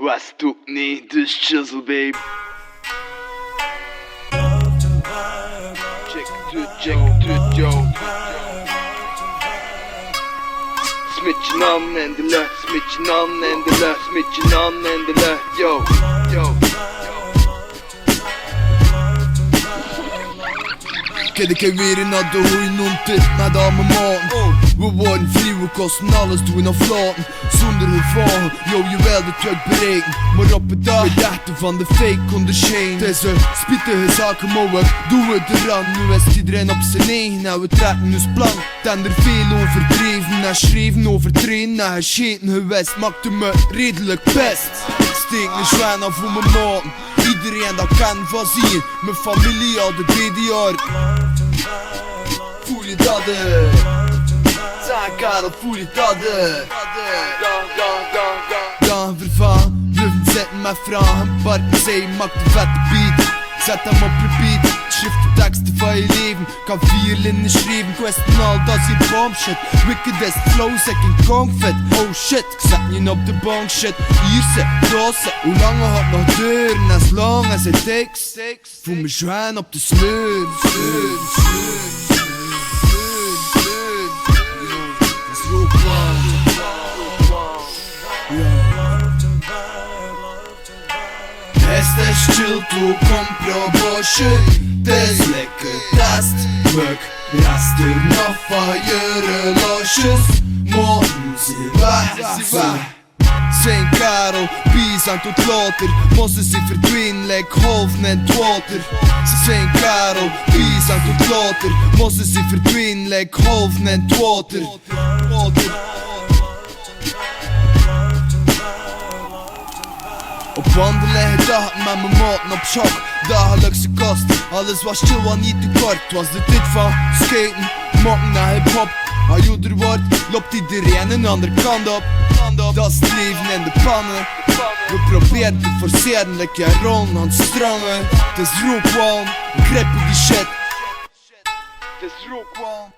Was du niet, dus chisel babe. Check dit, yo. Smit je naam in de lucht, smit je naam in de lucht, smit je naam in de lucht, yo, yo. Kijk weer in naar de hoe je noemt dit, naar de arme maten. We worden vrij, we kosten alles doen of laten. Zonder gevaar, yo je wil de truck bereiken. Maar op het dag, we dachten van de fake onderscheiden. Het is een spietige zaken, maar we doen het eraan. Nu is iedereen op zijn eigen en we trekken ons plan. Dan er veel overdreven en schreven over trainen en gescheten geweest. Maakte me redelijk best. Steek een zwaan af voor mijn maten. Iedereen dat kan van zien, mijn familie al de derde jaar. Voel je dat Zijn Karel, voel je dat Dan vervaan, blijven zitten met vragen. Parken zij, maak de vette beat. Zet hem op repeat. Schrift de teksten van je leven. Kan 4 linnen schrijven. Question al, dat is je bomb shit. Wicked is flow, zeg ik confit. Oh shit, ik zet niet op de bank shit. Hier zit, daar zit. Hoe lang gaat nog duren? As long as it takes. Voel me zwaan op de sleur. Het is chill, toe kom probatie. Het is lekker test. Muk, rest er nog van je relosjes. Morgen ze weg. Zijn Karel, bijzang tot later. Moesten ze verdwijnen, like golven in het water. Ze zijn Karel, bijzang tot later. Moesten ze verdwijnen, like golven in het water. Op wandelen gedachten met mijn maten op shock. Dagelijkse kost, alles was chill, wat niet te kort. Was de tijd van skaten, mokken naar hiphop. Als je er wordt, loopt iedereen een andere kant op. Dat is het leven in de pannen. We proberen te forceren, like jij rollen aan het strangen. Het is Rookwalm, grip die shit. Het is Rookwalm.